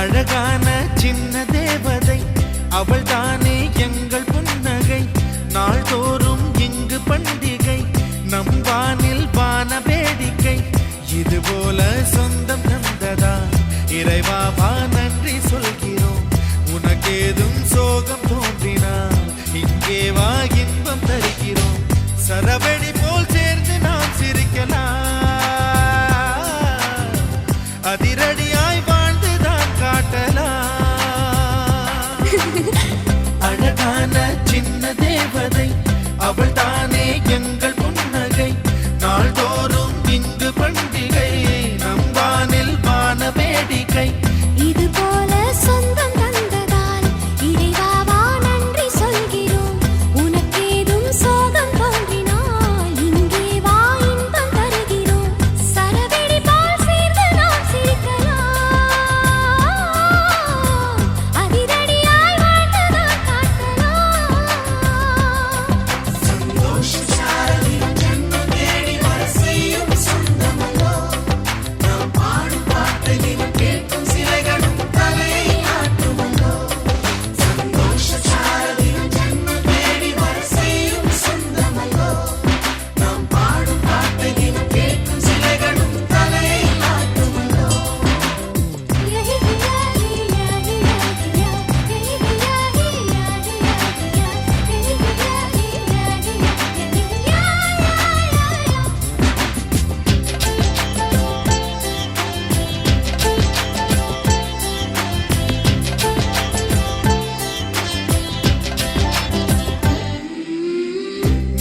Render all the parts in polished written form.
அழகான சின்ன தேவதை அவள் தானே எங்கள் புன்னகை. நாள்தோறும் இங்கு பண்டிகை, நம் வானில் வான வேடிக்கை. இதுபோல சொந்தம் தந்ததா இறைவாவா நன்றி சொல்கிறோம். உனக்கேதும் சோகம் தோன்றினால் இங்கே வா இன்பம் தருகிறோம். சரவெடி போல் சேர்ந்து நாம் சிரிக்கலாம், அதிரடியாய் வாழ்ந்துதான் காட்டலாம். அழகான சின்ன தேவதை அவள் தானே எங்கள் புன்னகை. நாள்தோறும் இங்கு பண்டிகை, நம் வானில் வான வேடிக்கை. இது போல சொந்தம் தந்ததால் இறைவாவா நன்றி சொல்கிறோம். உனக்கேதும் சோகம் தோன்றினால் இங்கே வா இன்பம் தருகிறோம். சரவெடி போல் சேர்ந்து நாம் சிரிக்கலாம், அதிரடியாய் வாழ்ந்துதான் காட்டலாம். சந்தோஷ சாரதியும் ஜன்மம் தேடி வர செய்யும் சொந்தமல்லோ. நாம் பாடும் பாட்டையும் கேட்கும் சிலைகளும் தலையை ஆட்டுமல்லோ. சந்தோஷ சாரதியும் ஜன்மம் தேடி வர செய்யும் சொந்தமல்லோ. நாம் பாடும் பாட்டையும் கேட்கும் சிலைகளும் தலையை ஆட்டுமல்லோ.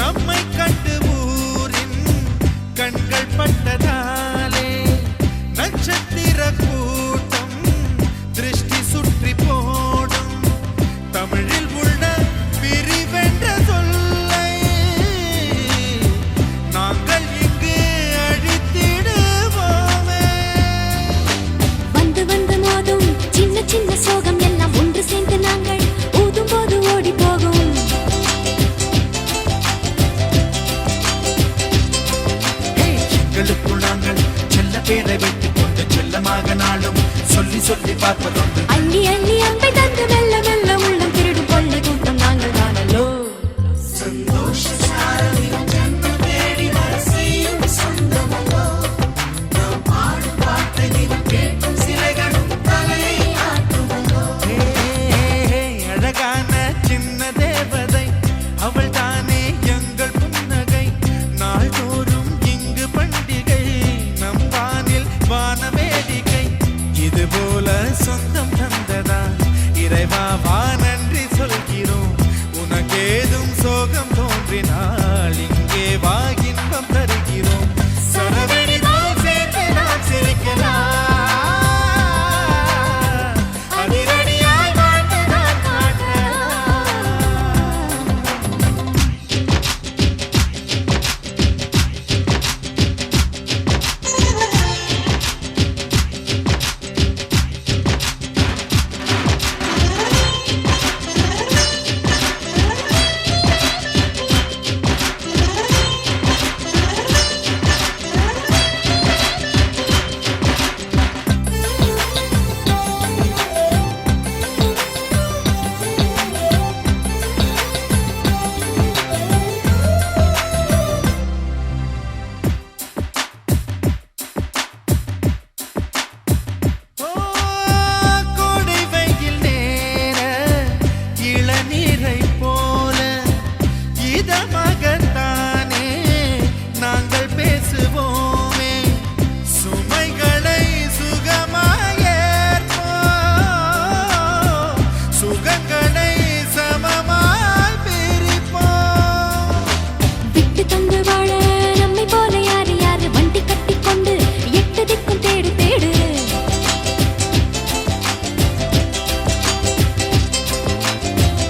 நம்மை கண்டு ஊரின் கண்கள் பட்டதாலே நட்சத்திர கூட்டம் திருஷ்டி சுற்றி போடும். தமிழில் உள்ள பிரிவென்ற சொல்லை நாங்கள் இங்கு அழித்திடுவோமே. வந்து வந்து மோதும் சின்ன சின்ன சோகம் எல்லாம் ஒன்று சேர்ந்து நாங்கள் ஊதும் போது ஓடி போகும். எங்களுக்குள் நாங்கள் செல்ல பேரை வைத்துக் கொண்டு செல்லமாக நாளும் சொல்லி சொல்லி பார்ப்பதுண்டு. அள்ளி அள்ளி அன்பை தந்து மெல்ல மெல்ல உள்ளம் திருடும் கொள்ளை கூட்டம் நாங்கள் தானல்லோ. சந்தோஷ சாரதியும் ஜன்மம் தேடி வர செய்யும் சொந்தமல்லோ. நாம் பாடும் பாட்டையும் கேட்கும் சிலைகளும் தலையை ஆட்டுமல்லோ. அழகான சின்ன தேவதை அவள் தானே எங்கள் புன்னகை. நாள்தோறும் இங்கு பண்டிகை, நம் வானில் வான வேடிக்கை. இதுபோல சொந்தம் தந்ததா இறைவாவா நன்றி சொல்கிறோம். உனக்கேதும் சோகம் தோன்றினால் இங்கே வா இன்பம் தருகிறோம். சரவெடி போல் சேர்ந்து நாம் சிரிக்கலாம், அதிரடியாய் வாழ்ந்துதான் காட்டலாம். கோடை வெயில் நேர இளநீரை போல இதமாகத்தானே நாங்கள் பேசுவோமே. சுமைகளை சுகமாயேற்போம், சுகங்களை சமமாய் பிரிப்போம். விட்டு தந்து வாழ நம்மை போல யாரு யாரு வண்டி கட்டிக்கொண்டு எட்டு திக்கும் தேடு தேடு.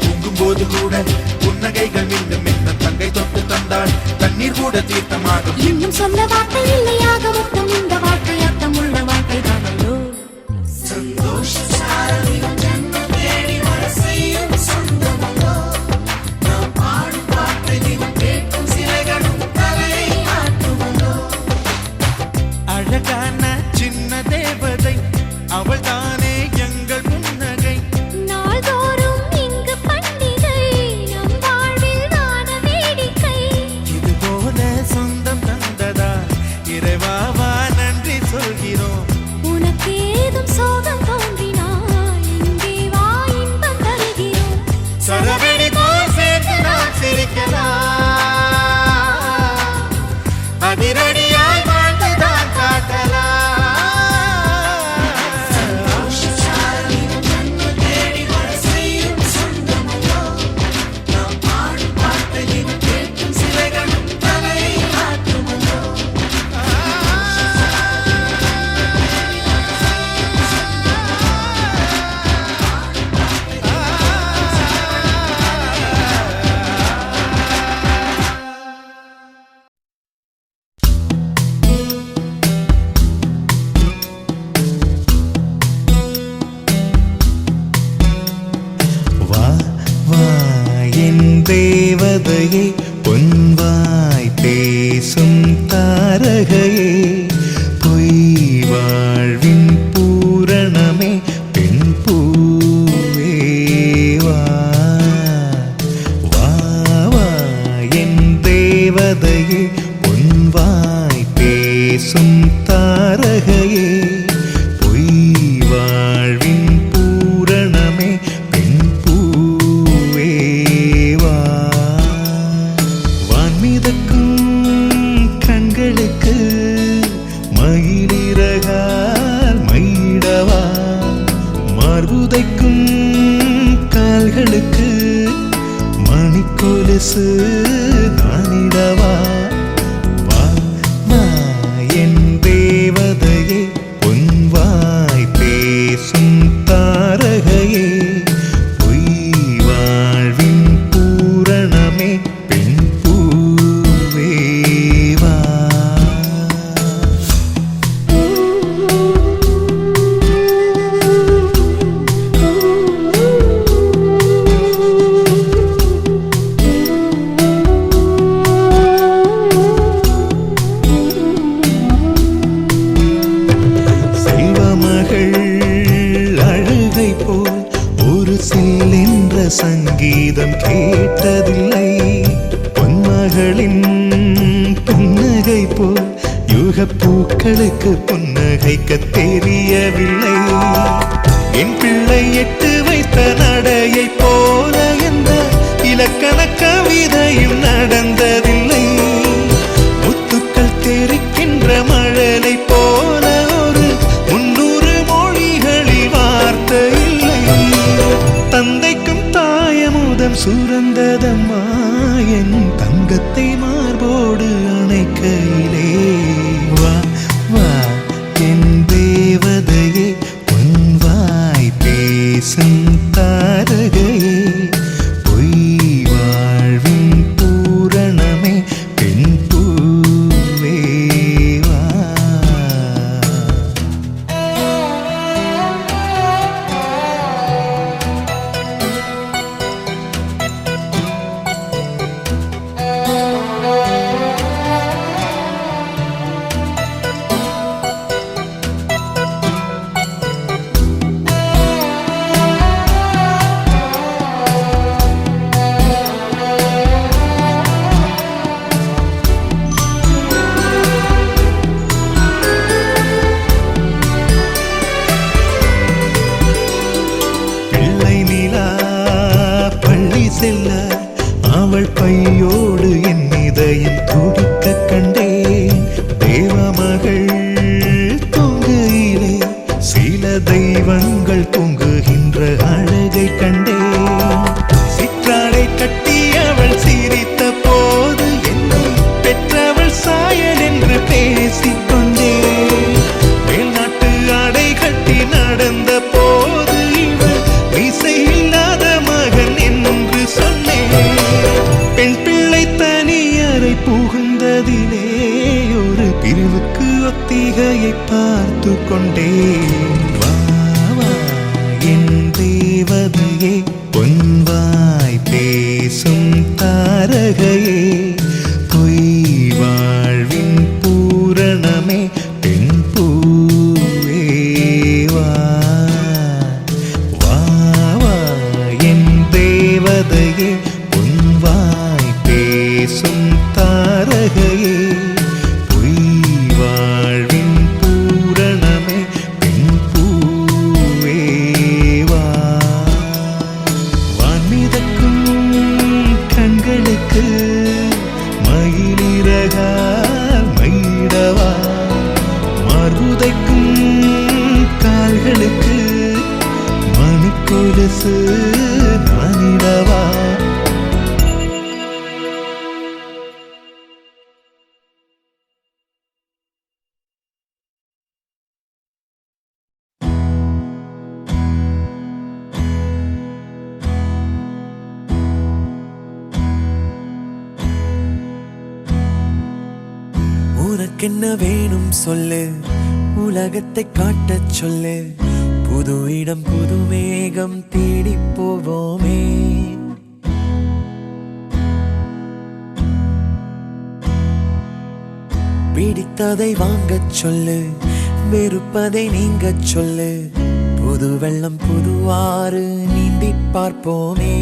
தூங்கும்போது கூட புன்னகைகள் மின்னும் மின்ன தங்கை தொட்டு தந்தாள் தண்ணீர் கூட தீர்த்தமாகும். இன்னும் சொல்ல வார்த்தை இல்லையாக மொத்தம் இந்த வாழ்க்கை அர்த்தம் உள்ள வாழ்க்கை தானல்லோ. சந்தோஷ சாரதியும் ஜன்மம் தேடி வர செய்யும் சொந்தமல்லோ. நாம் பாடும் பாட்டையும் கேட்கும் சிலைகளும் தலையை ஆட்டுமல்லோ. அழகான சின்ன தேவதை அவள் தானே எங்கள் தேவதையே பொன்வாய் பேசும் தாரகையே பொய் வாழ்வின் பூரணமே பெண் பூவே வா வா வா என் தேவதையே பொன்வாய் பேசும் தாரகையே பொய் வாழ்வின் பூரணமே பெண் பூவே வா வான்மிதக்கும் கண்களுக்கு மயிலிறகால் மயிடவா மார்புதைக்கும் கால்களுக்கு மணிக்கொலுசு நானிடவா வா வா என் தேவதையே பொன்வாய் பேசும் தாரகையே பொய் வாழ்வின் பூரணமே பெண் பூவே வா செல்வமகள் அழுகை போல் ஒரு சில்லென்ற சங்கீதம் கேட்டதில்லை பொன்மகளின் புன்னகை போல் யுகப்பூக்களுக்கு புன்னகைக்க தெரியவில்லை என் பிள்ளை எட்டு வைத்த நடையை போல எந்த இலக்கண கவிதையும் நடந்ததில்லை முத்துக்கள் தெரிக்கின்ற மழலை போல ஒரு 300 மொழிகளில் வார்த்தை இல்லை தந்தைக்கும் தாயமுதம் சுரந்ததம்மா என் தங்கத்தை மார்போடு அணைக்கையிலே வா வா என் தேவதையே பொன்வாய் பேசும் தாரகையே பொய் வாழ்வின் பூரணமே பெண் பூவே வா பிள்ளை நிலா பள்ளி செல்ல அவள் பையோடு என் இதயம் துடிக்க கண்டேன் தேவமகள் தூங்குயிலே சில தெய்வங்கள் தூங்குகின்ற அழகை கண்டேன் சிற்றாடை கட்டி அவள் சிரித்த போது என்னை பெற்றவள் சாயல் என்று பேசிக்கொண்டேன் மேல்நாட்டு ஆடை கட்டி நடந்த போது இவள் மீசை இல்லாத மகன் என்று சொன்னேன் பெண் பிள்ளை தனியறை புகுந்ததிலே ஒரு பிரிவுக்கு ஒத்திகையை பார்த்து கொண்டேன் வா வா என் தேவதையே பொன்வாய் பேசும் தாரகையே பொய் வாழ்வின் பூரணமே பெண் பூவே வா வா வா என் தேவதையே பொன்வாய் பேசும் தாரகையே பொய் வாழ்வின் பூரணமே பெண் பூவே வா வான்மிதக்கும் கண்களுக்கு மயிலிறகால் மயிடவா மார்புதைக்கும் கால்களுக்கு மணிக்கொலுசு நானிடவா உனக்கென்ன வேணும் சொல்லு உலகத்தை காட்டச் சொல்லு புது இடம் புது மேகம் தேடி போவோமே பிடித்ததை வாங்கச் சொல்லு, வெறுப்பதை நீங்கச் சொல்லு. புது வெள்ளம் புதுவாறு நீந்தி பார்ப்போமே.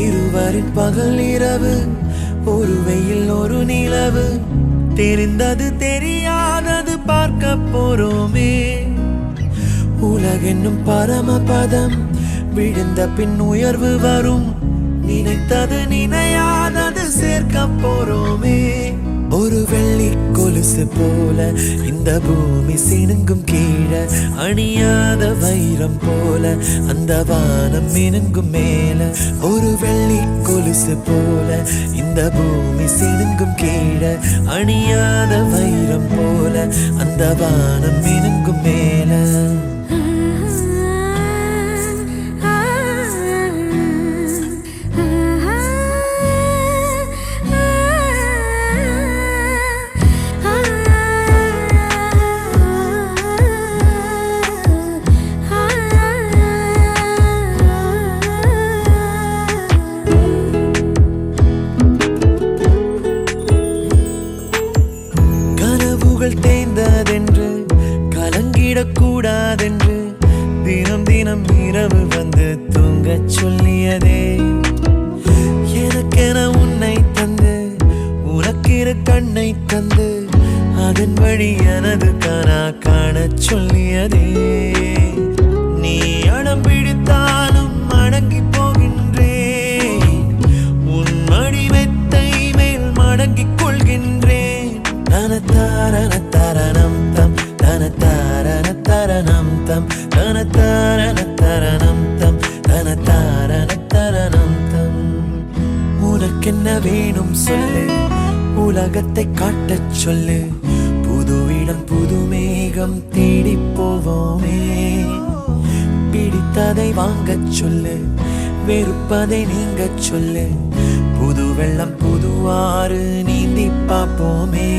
இருவரின் பகல் இரவு, ஒரு வெயில் ஒரு நிலவு, தெரிந்தது தெரியாதது பார்க்க போறோமே. உலகென்னும் பரமபதம், விழுந்த பின் உயர்வு வரும். நினைத்தது நினையாதது சேர்க்க போறோமே. ஒரு வெள்ளி கொலுசு போல இந்த பூமி சினுங்கும் கீழே, அணியாத வைரம் போல அந்த வானம் மினுங்கும் மேல. ஒரு வெள்ளி கொலுசு போல இந்த பூமி சினுங்கும் கீழே, அணியாத வைரம் போல அந்த வானம் மினுங்கும் மேல. தேய்ந்ததென்று கலங்கிடக்கூடாதென்று தினம் தினம் இரவு வந்து தூங்கச் சொல்லியதே. எனக்கென உன்னை தந்து உனக்கிரு கண்ணை தந்து அதன் வழி எனது கனா காணச் சொல்லியதே. நீ அடம் பிடித்தாலும் அடங்கி போகின்றேன், உன் மடி மெத்தை மேல் மடங்கிக் கொள்கின்றேன். தனத்தாரண தரணம் தம், தனத்தாரண தரணம் தம், தனத்தாரண தரணம் தம், தனத்தாரண தரணம் தம். உனக்கென்ன வேணும் சொல்லு, உலகத்தை காட்டச் சொல்லு. புது இடம் புது மேகம் தேடி போவோமே. பிடித்ததை வாங்கச் சொல்லு, வெறுப்பதை நீங்கச் சொல்லு. புது வெள்ளம் புதுவாறு நீந்தி பார்ப்போமே.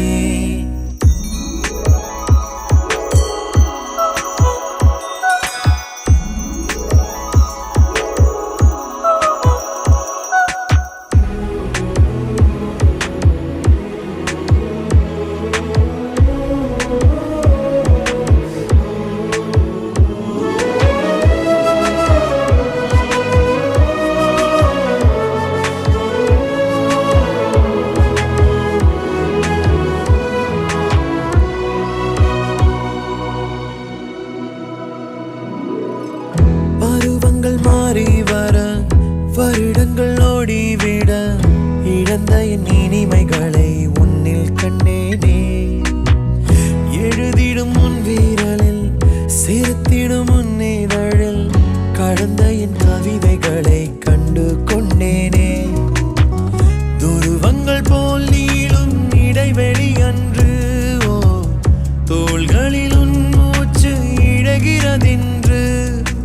மாறி வர வருடங்கள் ஓடிவிட, இழந்த என் இனிமைகளை உன்னில் கண்டேனே. எழுதிடும் உன் வீரலில் சிரித்திடும் உன் இதழில் கடந்த என் கவிதைகளை கண்டு கொண்டேனே. துருவங்கள் போல் நீளும் இடைவெளி அன்று, ஓ தோள்களில் உன் மூச்சு இழகிறதென்று.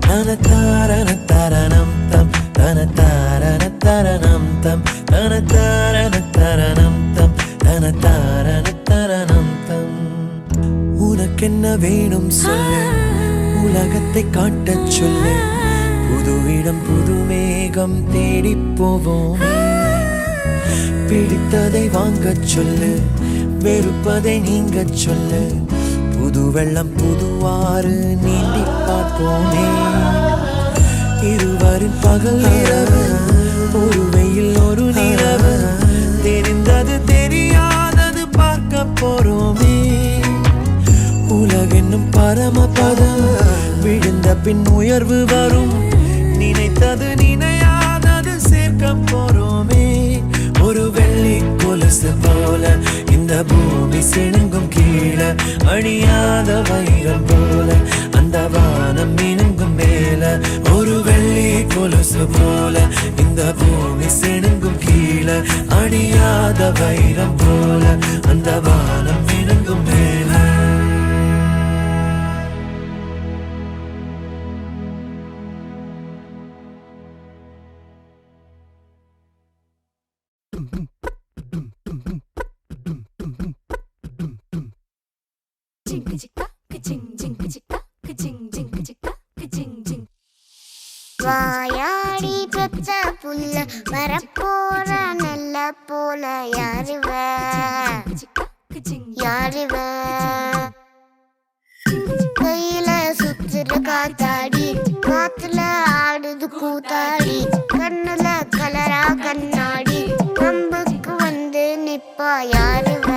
தனத்தாரண தரணம் தம், தனத்தாரண தரணம் தம், தனத்தாரண தரணம் தம், தனத்தாரண தரணம் தம். உனக்கென்ன வேணும் சொல்லு, உலகத்தை காட்டச் சொல்லு. புது இடம் புது மேகம் தேடி போவோம். பிடித்ததை வாங்கச் சொல்லு, வெறுப்பதை நீங்கச் சொல்லு. புது வெள்ளம் புதுவாறு நீந்தி பார்ப்போமே. இருவரின் பகல் இரவு, ஒரு வெயில் ஒரு நிலவு, தெரிந்தது தெரியாதது பார்க்க போறோமே. உலகென்னும் பரமபதம், விழுந்த பின் உயர்வு வரும். நினைத்தது நினையாதது சேர்க்க போறோமே. ஒரு வெள்ளி கொலுசு போல இந்த பூமி சினுங்கும் கீழே, அணியாத வைரம் போல அந்த வானம் மினுங்கும் மேல. ஒரு வெள்ளி கொலுசு போல இந்த பூமி சினுங்கும் கீழே, அணியாத வைரம் போல அந்த வானம் மினுங்கும் மேல. வாயாடி பெத்த புல்ல வரப்போற நல்ல போல யாருவ யாரிவ கையில சுத்துற காத்தாடி காத்துல ஆடுது கூத்தாடி கண்ணுல கலரா கண்ணாடி கம்புக்கு வந்து நிப்பா யாரிவ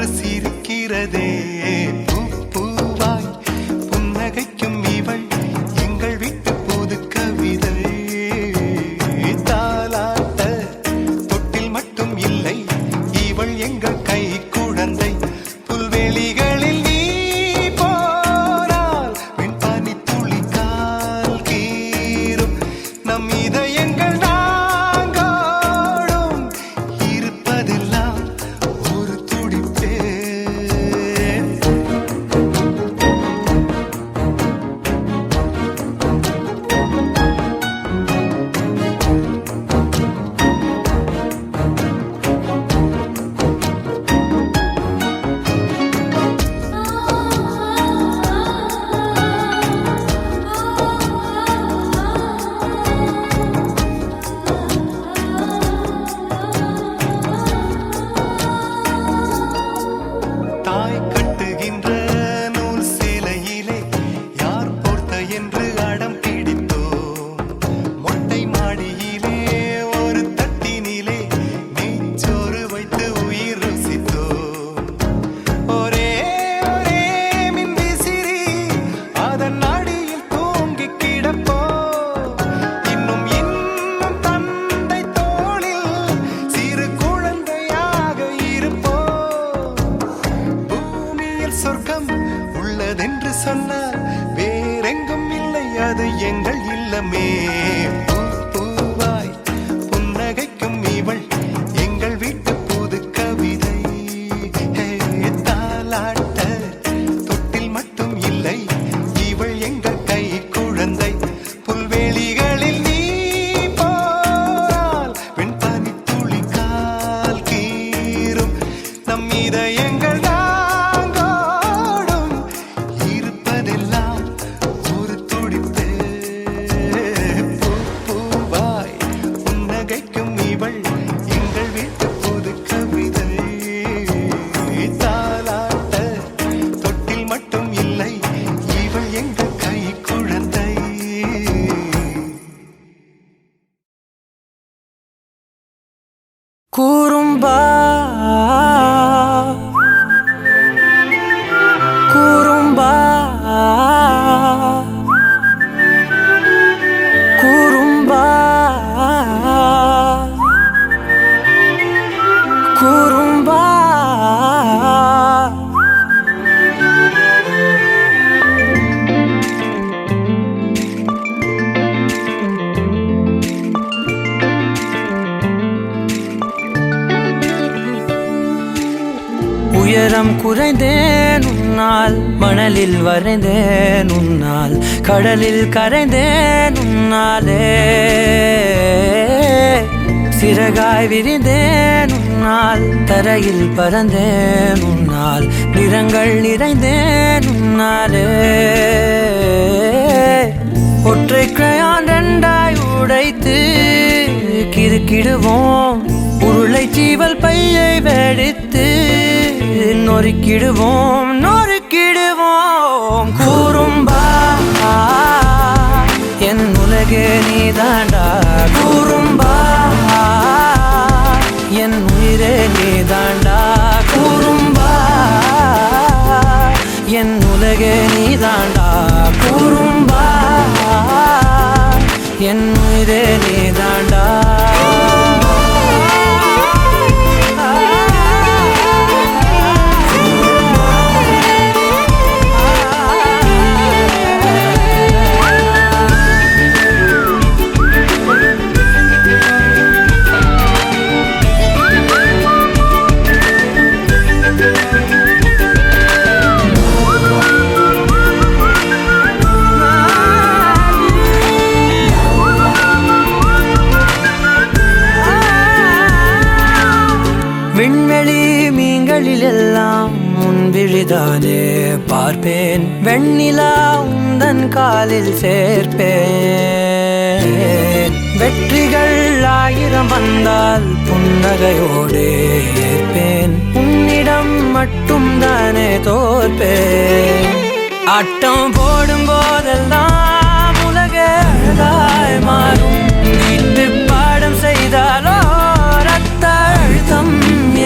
ஒன்று சிரிக்கிறதே பூவாய் புன்னகைக்கும் இவள் எங்கள் வீட்டு புது கவிதை தாலாட்ட தொட்டில் மட்டும் இல்லை இவள் எங்கள் கை குழந்தை புல்வெளிகளில் நீ போனால் வெண்பானி துளி கால் கீரும் நம் இதயங்கள் நாங்கோடும் இருப்பதெல்லாம் ஒரு துடிப்பே தாய் கட்டுகின்ற நூல் சேலையிலே யார் போர்த்த என்று அடம் பிடித்தோம் மொட்டை மாடியிலே ஒரு தட்டினிலே நெய்ச்சோறு வைத்து உயிர் ருசித்தோம் ஒரே ஒரே மின்விசிறி அதன் அடியில் தூங்கி கிடப்போம் இன்னும் இன்னும் தந்தை தோளில் சிறு குழந்தையாக இருப்போம் பூமியில் சொர்க்கம் உள்ளதென்று சொன்னால் வேறெங்கும் இல்லை அது எங்கள் இல்லமே பூவாய் புன்னகைக்கும் இவள் எங்கள் வீட்டு புது கவிதை தாலாட்ட தொட்டில் மட்டும் இல்லை இவள் எங்கள் கை குழந்தை புல்வெளிகளில் நீ போனால் வெண்பானி துளி கால் கீரும் நம் இதயங்கள் நாங்கோடும் இருப்பதெல்லாம் ஒரு துடிப்பே பூவாய் புன்னகைக்கும் இவள் எங்கள் வீட்டு புது கவிதை தாலாட்ட தொட்டில் மட்டும் இல்லை இவள் எங்கள் கை குழந்தை குறும்பா குறும்பா குறும்பா குறும்பா உயரம் குறைந்தேன் உன்னால் மணலில் வரைந்தேன் உன்னால் கடலில் கரைந்தேன் உன்னாலே சிறகாய் விரிந்தேன் உன்னால் தரையில் பறந்தேன் உன்னால் நிறங்கள் நிறைந்தேன் உன்னாலே ஒற்றை கிரையான் ரெண்டாய் உடைத்து கிறுக்கிடுவோம் உருளை சீவல் பையை வெடித்து நொறுக்கிடுவோம் நொறுக்கிடுவோம் குறும்பா என் உலகே நீதாண்டா குறும்பா என் உயிரே நீதாண்டா குறும்பா என் உலகே நீதாண்டா குறும்பா என் உயிரே நீதாண்டா விண்வெளி மீன்களில் எல்லாம் முன்விழிதானே பார்ப்பேன் வெண்ணிலா உந்தன் காலில் சேர்ப்பேன் வெற்றிகள் ஆயிரம் வந்தால் புன்னகையோடு ஏற்பேன் உன்னிடம் மட்டும் தானே தோற்பேன் ஆட்டம் போடும் போதெல்லாம் உலக அழகாய் மாறும் வீட்டு பாடம் செய்தாலோ ரத்த அழுத்தம்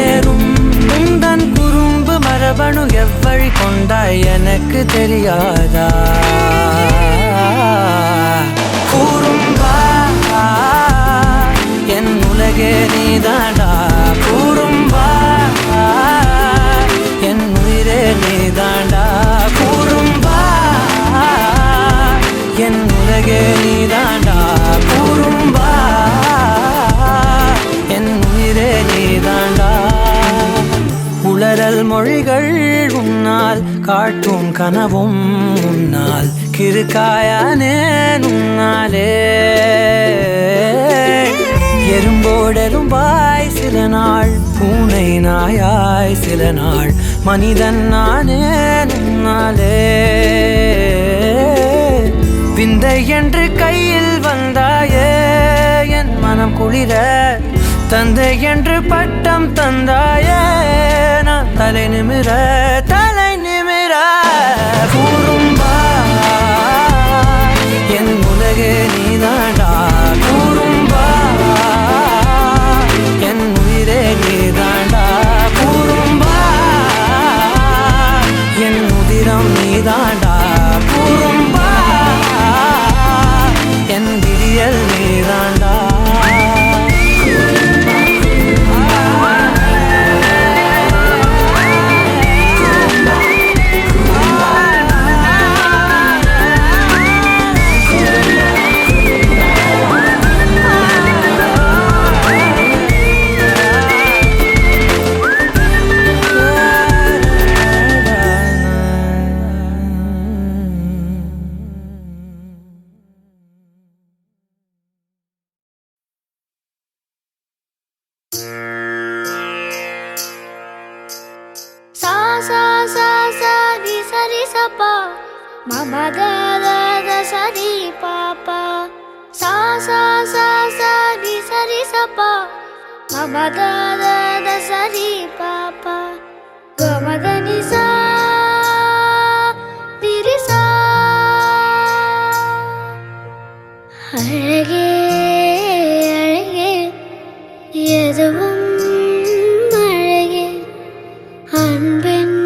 ஏறும் உந்தன் குறும்பு அவனு எவ்வழி கொண்டாய் எனக்கு தெரியாதா கூறும்பா என் உலகே நீதாண்டா கூறும்பா என் உயிரே நீதாண்டா கூறும்பா என் உலகே நீதாண்டா கூறும்பா என் உயிரே நீதாண்டா உளறல் மொழிகள் உன்னால் காட்டும் கனவும் உன்னால் கிறுக்காயானே உன்னாலே எறும்போடெரும்பாய் சில நாள் பூனை நாயாய் சில நாள் மனிதன் நானே உன்னாலே விந்தை என்று கையில் வந்தாயே என் மனம் குளிர தந்தை என்று பட்டம் தந்தாயே நான் தலை நிமிர கூறும்பா என் உலகே நீதாண்டா கூறும்பா என் உயிரே நீதாண்டா கூறும்பா என் உதிரம் நீதாண்டா கூறும்பா என் விரியல் நீதாண்டா Mama da da da sa di pa pa sa sa sa sa di sa ri sa pa Mama da da da sa di pa pa ga ma da ni sa di ri sa அழகே அழகே எதுவும் அழகே அன்பின்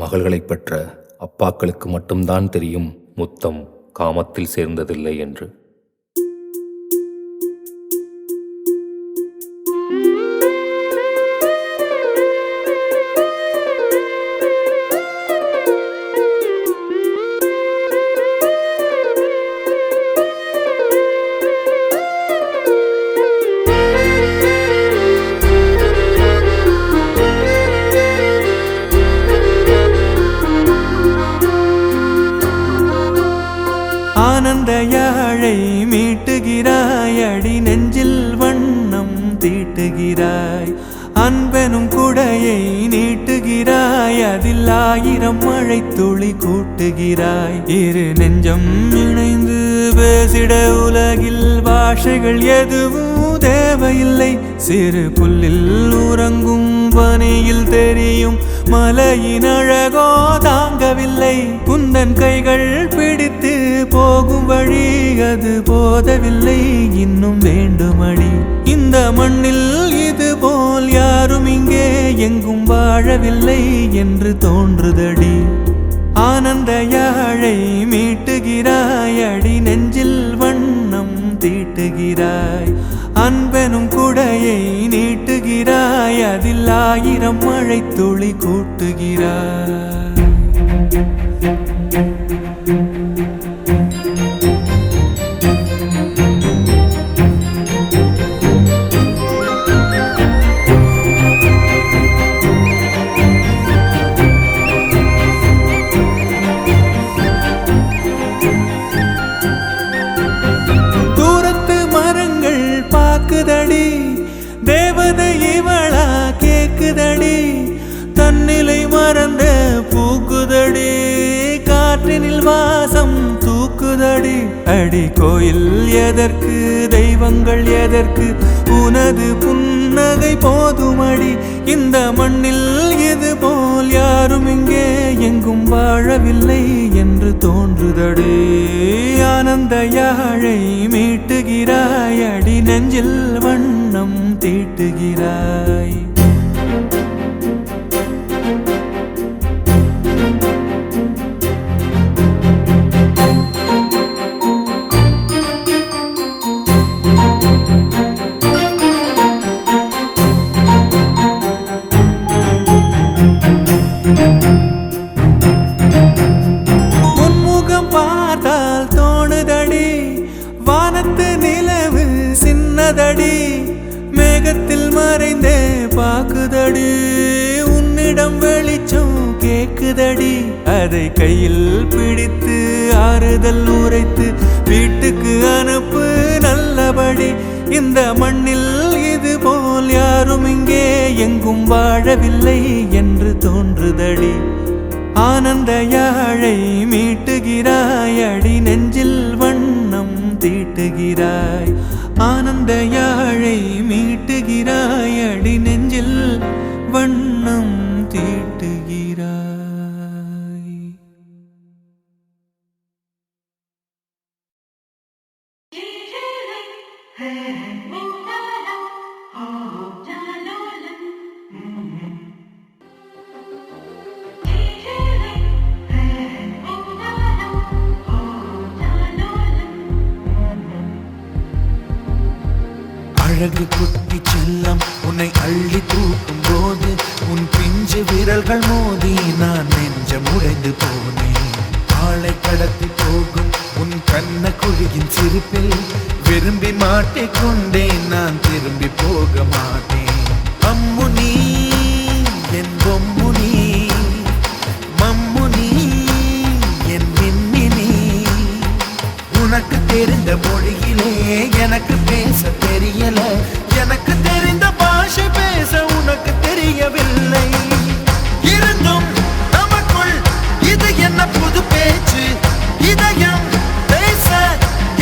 மகள்களைப் பெற்ற அப்பாக்களுக்கு மட்டும்தான் தெரியும் முத்தம் காமத்தில் சேர்ந்ததில்லை என்று. ஆனந்த யாழை மீட்டுகிறாய், அடி நெஞ்சில் வண்ணம் தீட்டுகிறாய். அன்பெனும் குடையை நீட்டுகிறாய், அதில் 1000 மழை துளி கூட்டுகிறாய். இரு நெஞ்சம் இணைந்து பேசிட உலகில் பாஷைகள் எதுவும் தேவையில்லை. சிறு புல்லில் உறங்கும் பனியில் தெரியும் மலையின் அழகோ தாங்கவில்லை. குந்தன் கைகள் பிடித்து போகும் வழி அது போதவில்லை, இன்னும் வேண்டுமடி. இந்த மண்ணில் இது போல் யாரும் இங்கே எங்கும் வாழவில்லை என்று தோன்றுதடி. ஆனந்த யாழை மீட்டுகிறாய், அடி நெஞ்சில் வண்ணம் தீட்டுகிறாய். அன்பெனும் குடையை நீட்டுகிறாய், அதில் 1000 மழை துளி கூட்டுகிறாய். பாக்குதடி தேவதை இவளா கேக்குதடி, தன்னிலை மறந்த பூக்குதடி, காற்றினில் வாசம் தூக்குதடி. அடி கோயில் எதற்கு, தெய்வங்கள் எதற்கு, உனது புன்னகை போதுமடி. இந்த மண்ணில் இது போல் யாரும் இங்கே எங்கும் வாழவில்லை என்று தோன்றுதடி. ஆனந்த யாழை மீட்டுகிறாய், அடி நெஞ்சில் வண்ணம் தீட்டுகிறாய். முன்முகம் பார்த்தால் தோணுதடி, வானத்து நிலவு சின்னதடி, மேகத்தில் மறைந்தே பாக்குதடி. உன்னிடம் வெளிச்சம் கேக்குதடி, அதை கையில் பிடித்து ஆறுதல் உரைத்து வீட்டுக்கு அனுப்பு நல்லபடி. இந்த மண்ணில் இது போல் யாரும் இங்கே எங்கும் வாழவில்லை என்று தோன்றுதடி. ஆனந்த யாழை மீட்டுகிறாய், அடி நெஞ்சில் வண்ணம் தீட்டுகிறாய். ஆனந்த யாழை மீட்டுகிறாய், அடி நெஞ்சில் வண்ணம் தீட்டுகிறாய். அழகு குட்டி செல்லம் உன்னை அள்ளி தூக்கும் போது உன் பிஞ்சு விரல்கள் மோதி நான் நெஞ்சம் உடைந்து போனேன். ஆளை கடத்தி போகும் உன் கண்ண குழியின் சிரிப்பில் விரும்பி மாட்டிக்கொண்டேன், நான் திரும்பி போக மாட்டேன். அம்மு நீ என் பொம்மு நீ, மம்மு நீ என் மின்மினி. உனக்கு தெரிந்த மொழியிலே எனக்கு பேச தெரியல, எனக்கு தெரிந்த பாஷை பேச உனக்கு தெரியவில்லை. இருந்தும் நமக்குள் இது என்ன புது பேச்சு, இதயம் பேச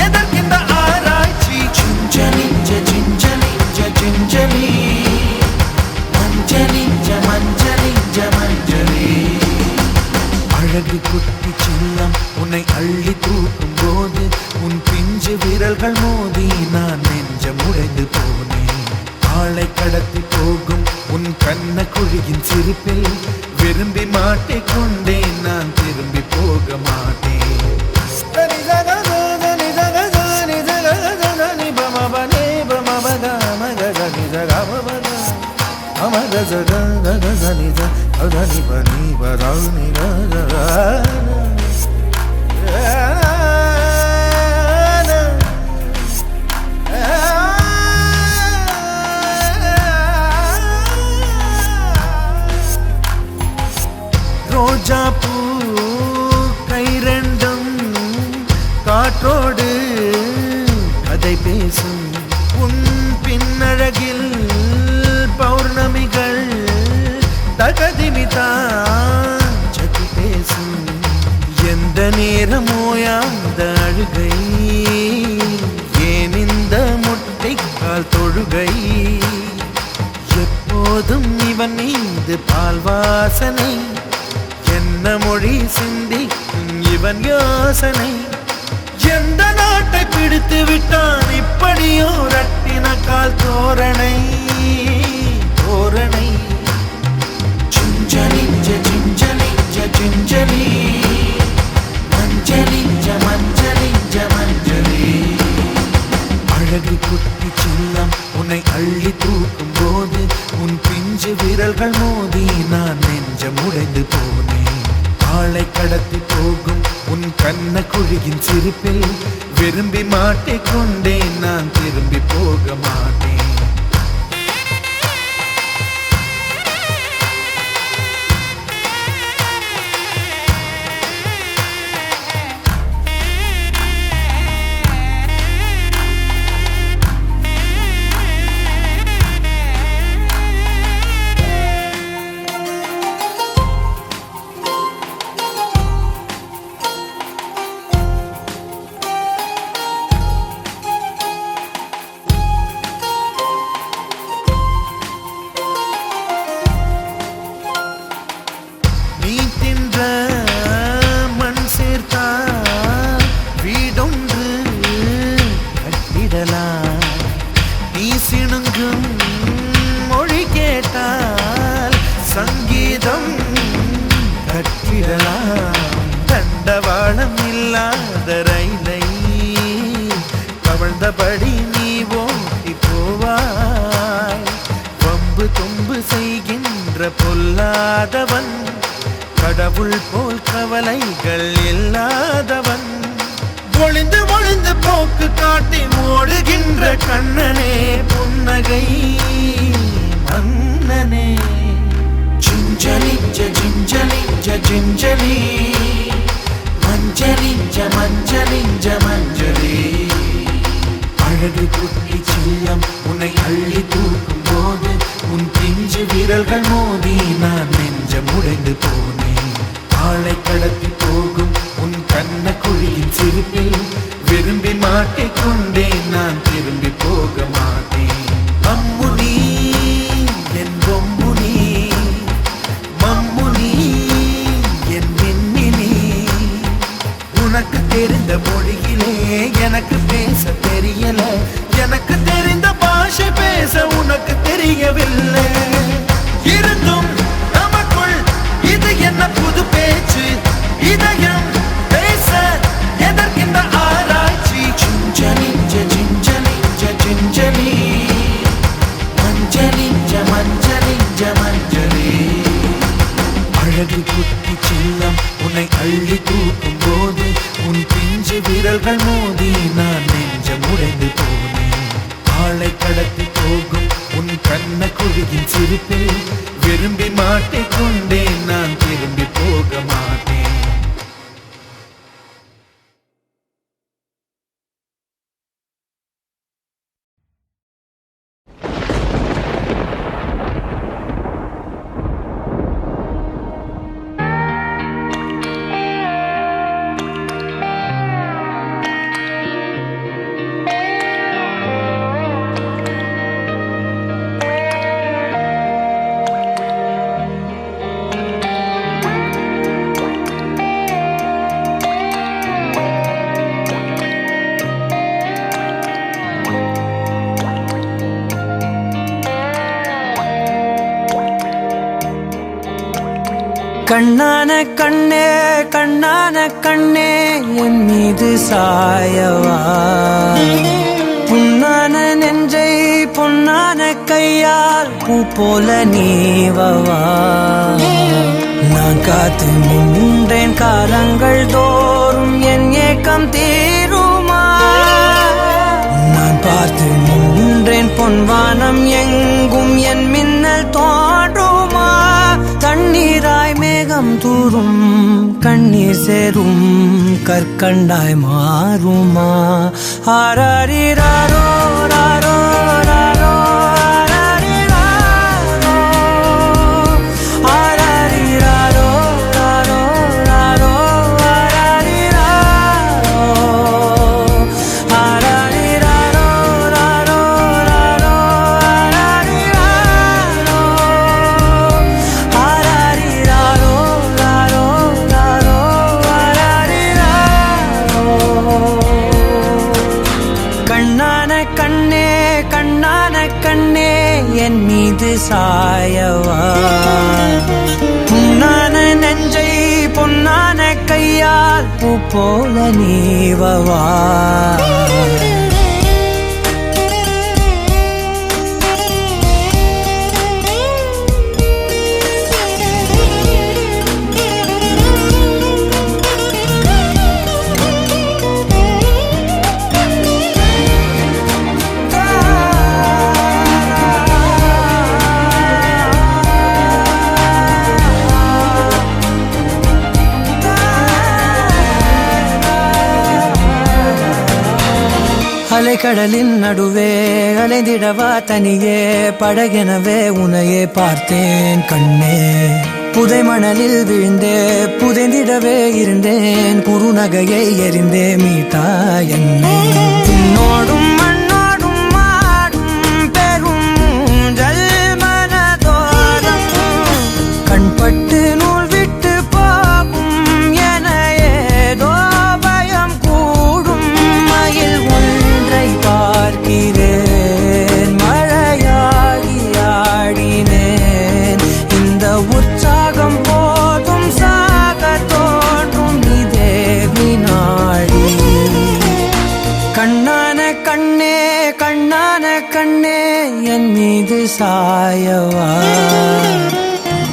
எதற்கின்ற ஆராய்ச்சி. சிஞ்சலிஞ்ச சிஞ்சலிஞ்ச சிஞ்சலி, மஞ்சளிஞ்ச மஞ்சளிஞ்ச மஞ்சளி. அழகு குட்டி செல்லம் உன்னை அள்ளி தூக்கும் போது உன் பிஞ்சு விரல்கள் மோதி நான் நெஞ்சம் உடைந்து போனேன். ஆளை கடத்தி போகும் உன் கண்ண குழியின் சிரிப்பில் விரும்பி மாட்டிக்கொண்டேன் நான் திரும்பி போக மாட்டேன் ரோஜா பூ கை ரெண்டும் காற்றோடு கதை பேசும் உன் பின்னழகில் பௌர்ணமிகள் தகதிமிதான் சதி பேசும் எந்த நேரமோயாந்த அழுகை ஏன் இந்த முட்டைக்கால் தொழுகை எப்போதும் இவன் மீது பால் வாசனை என்ன மொழி சிந்திக்கும் இவன் யோசனை எந்த நாட்டை பிடித்து விட்டான் இப்படியோ ரட்டின கால் தோரணை தோரணை சிஞ்சலிஞ்ச சிஞ்சலிஞ்ச சிஞ்சலி மஞ்சளிஞ்ச மஞ்சளிஞ்ச மஞ்சளி அழகு குட்டி சின்னம் உன்னை அள்ளி தூக்கும் போது உன் பிஞ்சு விரல்கள் மோதி நான் நெஞ்சம் உடைந்து போனேன் ஆளை கடத்தி போகும் உன் கண்ண குழியின் சிரிப்பில் விரும்பி மாட்டிக்கொண்டேன் நான் திரும்பி போக மாட்டேன் மண் சேர்த்தா வீடொன்று கட்டிடலாம் நீ சிணுங்கும் மொழி கேட்டால் சங்கீதம் கட்டிடலாம் தண்டவாளம் இல்லாத ரயிலை கவழ்ந்தபடி நீ ஓட்டி போவாய் வம்பு தும்பு செய்கின்ற பொல்லாதவன் கடவுள் போல் கவலைகள் இல்லாதவன் ஒளிந்து ஒளிந்து போக்கு காட்டி ஓடுகின்ற கண்ணனே புன்னகை மன்னனே சிஞ்சலிஞ்ச சிஞ்சலிஞ்ச சிஞ்சலி மஞ்சளிஞ்ச மஞ்சளிஞ்ச மஞ்சளி அழகு குட்டி சில்லம் உன்னை அள்ளி தூக்கும் போது உன் பிஞ்சு விரல்கள் மோதி நான் நெஞ்சம் உடைந்து போனேன் ஆளை கடத்தி போகும் உன் கண்ண குழியின் சிரிப்பில் விரும்பி மாட்டிக்கொண்டேன் நான் திரும்பி போக மாட்டேன் அம்முனி என் பொம்முனி மம்முனி என் மின்மினி உனக்கு தெரிந்த மொழியிலே எனக்கு பேச தெரியல எனக்கு தெரிந்த பாஷை பேச உனக்கு தெரியவில்லை இருந்தும் நமக்குள் இது என்ன புது பேச்சு இதயம் பேச எதற்கின்ற ஆராய்ச்சி சிஞ்சலிஞ்ச சிஞ்சலிஞ்ச சிஞ்சலி மஞ்சளிஞ்ச மஞ்சளிஞ்ச மஞ்சளி அழகு குட்டி சில்லம் உன்னை அள்ளி தூக்கும் போது உன் பிஞ்சு விரல்கள் மோதி நான் நெஞ்சம் உடைந்து போனேன் ஆளை கடத்தி போகும் உன் கண்ண குழியின் சிரிப்பில் விரும்பி மாட்டிக்கொண்டேன் நான் திரும்பி போக மாட்டேன் கண்ணான கண்ணே கண்ணான கண்ணே என் மீது சாயவா புண்ணான நெஞ்சை பொன்னான கையால் பூ போல நீவவா நான் காத்து நின்றேன் காலங்கள் தோறும் என் ஏக்கம் தீருமா நான் பார்த்து நின்றேன் பொன்வானம் எங்கும் என் மின்னல் தோன்றுமா தண்ணீராய் மேகம் தூரும் கண்ணீர் சேரும் கற்கண்டாய் மாறுமா ஆராரிராரோ ராரோ ராரோ ஆராரிராரோ ராரோ ராரோ ஆராரிராரோ ராரோ ராரோ ஆராரிராரோ ராரோ ராரோ கண்ணான கண்ணே கண்ணான கண்ணே என் மீது சாயவா புண்ணான நெஞ்சை பொன்னான கையால் பூ போல நீவவா அலைக்கடலின் நடுவே அலைந்திடவா தனியே படகெனவே உனையே பார்த்தேன் கண்ணே புதை மணலில் விழுந்தே புதைந்திடவே இருந்தேன் குறுநகையை எறிந்தே மீட்டா என்னை உன்னோடும் மண்ணோடும் மாடும் பெரும் ஊஞ்சல் மனதோரம் கண்பட்டு நூல் விட்டு போகும் என ஏதோ பயம் கூடும் மயில் ஒன்றை பார்க்கிறேன் மழையாகி ஆடினேன் இந்த உற்சாகம் போதும் சாக தோன்றும் இதே வினாடி கண்ணான கண்ணே கண்ணான கண்ணே என் மீது சாயவா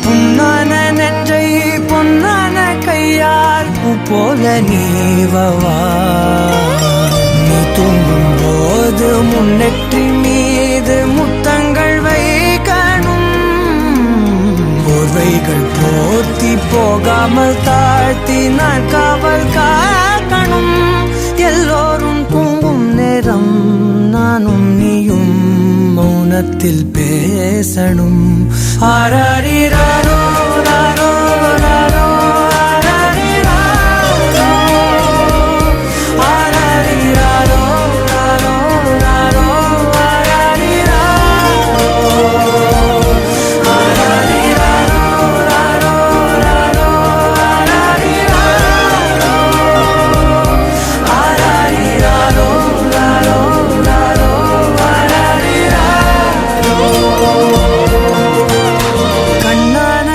புண்ணான நெஞ்சை பொன்னான கையால் பூ போல நீவவா நீ தூங்கும் போது முன்னெற்றி மீது முத்தங்கள் வைக்கணும் போர்வைகள் போர்த்தி போகாமல் தாழ்த்தி நான் காவல் காக்கணும் எல்லோரும் தூங்கும் நேரம் நானும் நீயும் மௌனத்தில் பேசணும் ஆராரிராரோ ராரோ ராரோ ஆராரிராரோ ராரோ ராரோ கண்ணான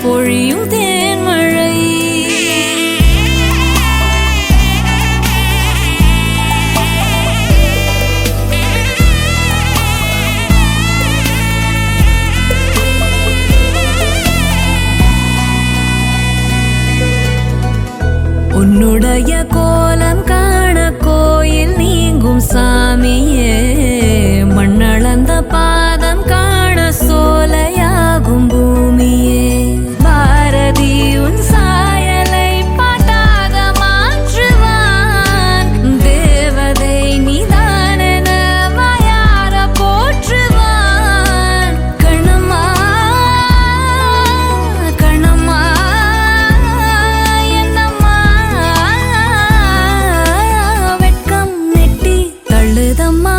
பொழியும் தேன்மழை. உன்னுடைய கோலம் காண கோயில் நீங்கும் சாமியே, மண்ணளந்த பாதம் காண சோலையாகும் பூமியே. பாரதி உன் சாயலை பாட்டாக மாற்றுவான், தேவதை நீதானென வாயார போற்றுவான். கணமா கணமா என்னம்மா வெட்கம் நெட்டி தள்ளுதம்மா.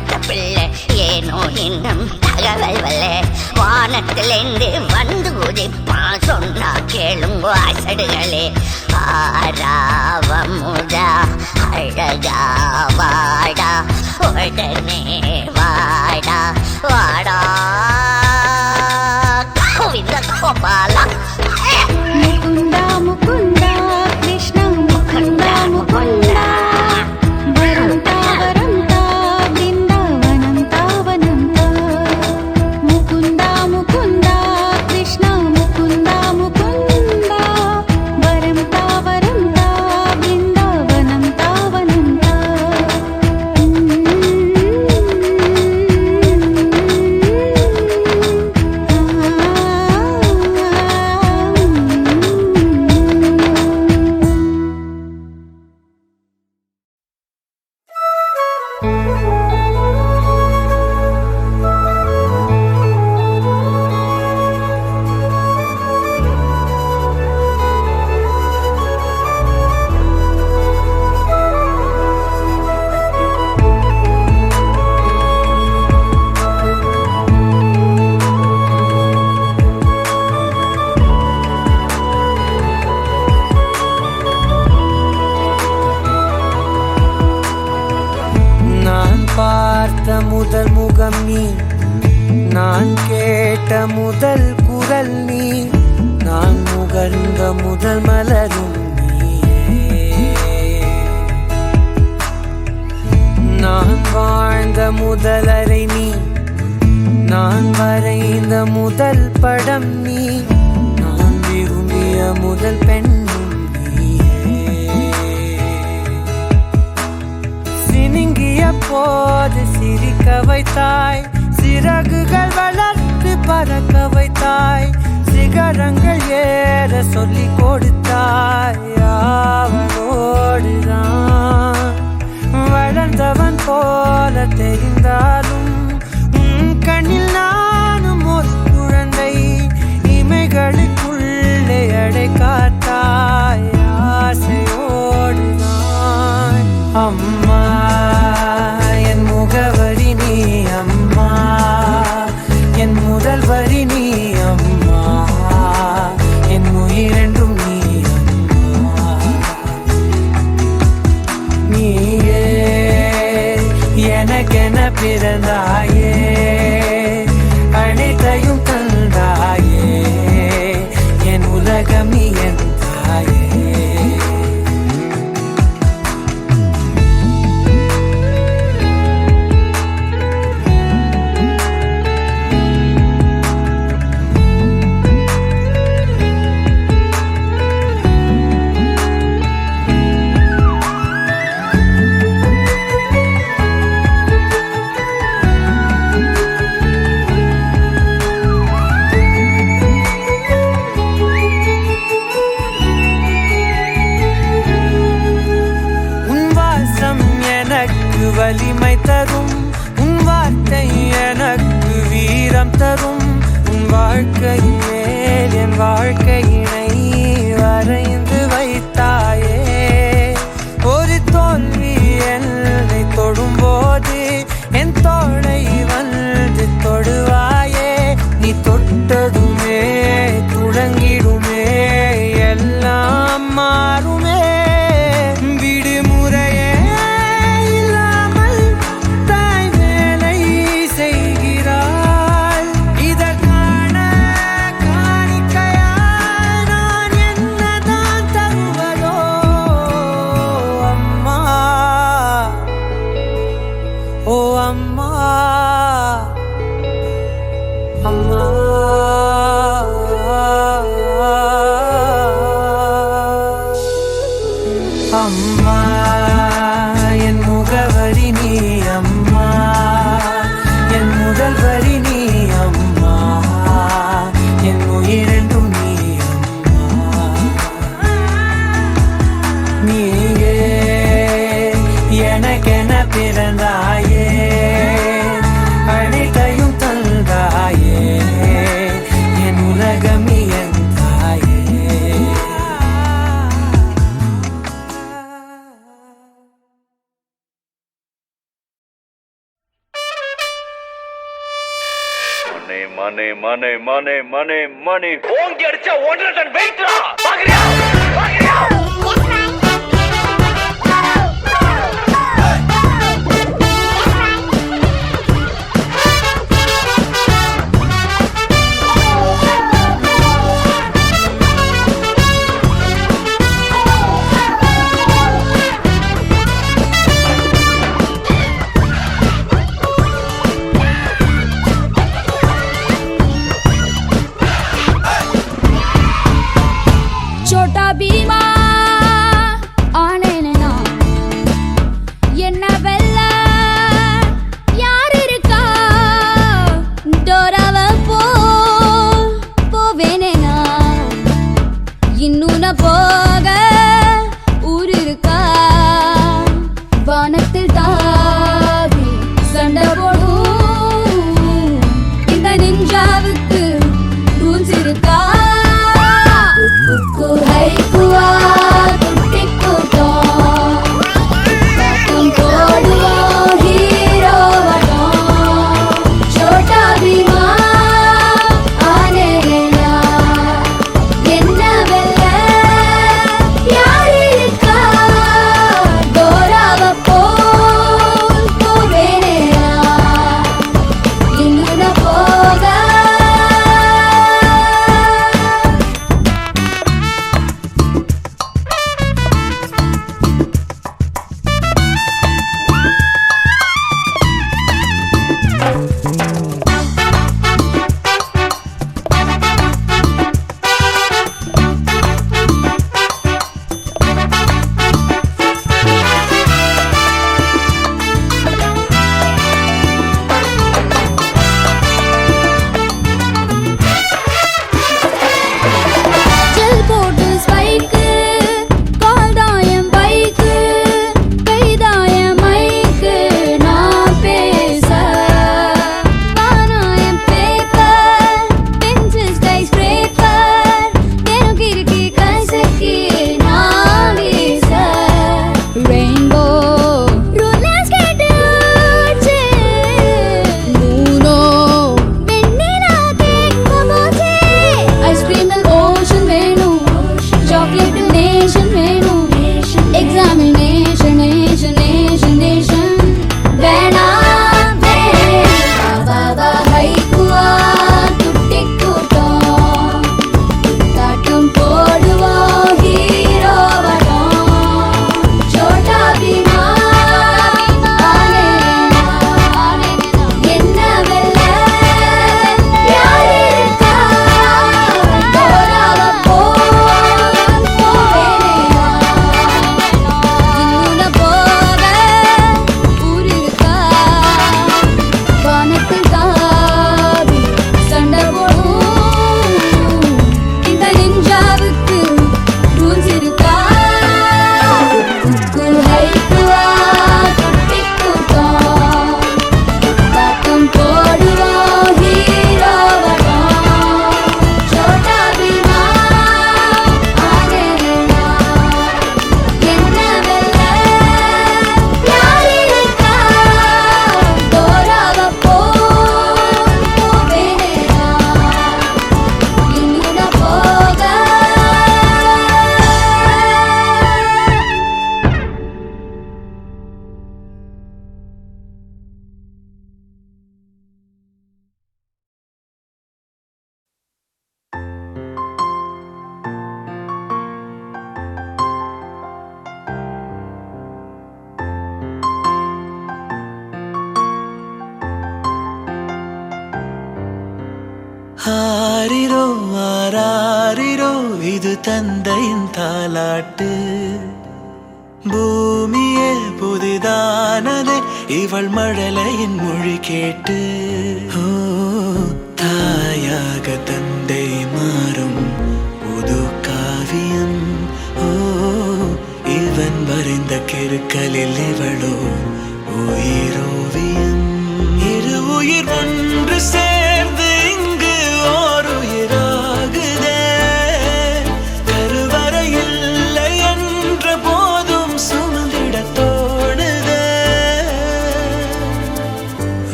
பெற்ற பிள்ளை ஏனோ இன்னும் தகவல் வல்ல வானத்திலிருந்து வந்து உதிப்பான் சொன்னா கேளுங்க அசடுகளே ஆராவமுதா அழகா வாடா உடனே வாடா வாடா கோவிந்த கோபாலா முகுந்தா முகுந்தா கிருஷ்ண முகுந்தா முகுந்தா வரந்தா வரந்தா பிருந்தாவனம் தாவனந்தா முகுந்தா முகுந்தா கிருஷ்ண முகுந்தா முகுந்தா வரந்தா வரந்தா பிருந்தாவனம் தாவனந்தா நான் பார்த்த முதல் முகம் நீ, நான் கேட்ட முதல் குரல் நீ, நான் முகர்ந்த முதல் மலரும் நீயே. நான் வாழ்ந்த முதல் அறை நீ, நான் வரைந்த முதல் படம் நீ, நான் விரும்பிய முதல் பெண்ணும் நீயே. சினுங்கிய போது சிரிக்க வைத்தாய், சிறகுகள் வளர்த்து பறக்க வைத்தாய், சிகரங்கள் ஏற சொல்லி கொடுத்தாய். அவனோடுதான் வளர்ந்தவன் போல தெரிந்தாலும் உன் கண்ணில் நானும் ஒரு குழந்தை, இமைகளுக்குள்ளே அடை காத்தாய் ஆசையோடுதான். அம்மா என் முகவரி நீ, அம்மா என் முதல் வரி நீ, அம்மா என் உயிரென்றும் நீ, அம்மா நீயே எனக்கென பிறந்தாயே, அனைத்தையும் தந்தாயே, என் உலகம் நீ என் தாயே. வலிமை தரும் உன் வார்த்தை எனக்கு வீரம் தரும். உன் வாழ்க்கையின் மேல் என் வாழ்க்கையினை வரைந்து வைத்தாயே. ஒரு தோல்வி என்னை தொடும்போது என் தோளை வந்து தொடுவாயே. நீ தொட்டதுமே தொடங்கிடுமே எல்லாம் மாறுமே. விடுமுறையே இல்லாமல் தாய் வேலை செய்கிறாள். இதற்கான காணிக்கையாய் நான் என்னதான் தருவதோ அம்மா, ஓ அம்மா, அம்மா. அம்மா என் முகவரி நீ, அம்மா என் முதல் வரி நீ, அம்மா என் உயிரென்றும் நீ, அம்மா நீயே எனக்கென பிறந்தாயே, அனைத்தையும் தந்தாயே, என் உலகம் நீ என் மணி மணி மணி மணி மணி மணி ஓங்கி அடிச்சா 1.5 டன் வெயிட்ரா பாக்குறியா பாக்குறியா छोटा भीमा ஆனேனா என்ன வெல்ல யார் இருக்கா டோராவ போவேனேனா இன்னும் நான் போக ஊர் இருக்கா வானத்தில் தாவி சண்டை போடும் இந்த நிஞ்சாவுக்கு ரூல்ஸ் இருக்கா ஆரிரோ ஆராரிரோ இது தந்தையின் தாலாட்டு பூமியே புதிதானதே இவள் மழலையின் மொழி கேட்டு ஓ தாயாக தந்தை மாறும் புது காவியம் ஓ இவன் வரைந்த கிறுக்கலில் இவளோ உயிரோவியம் இரு உயிர் ஒன்று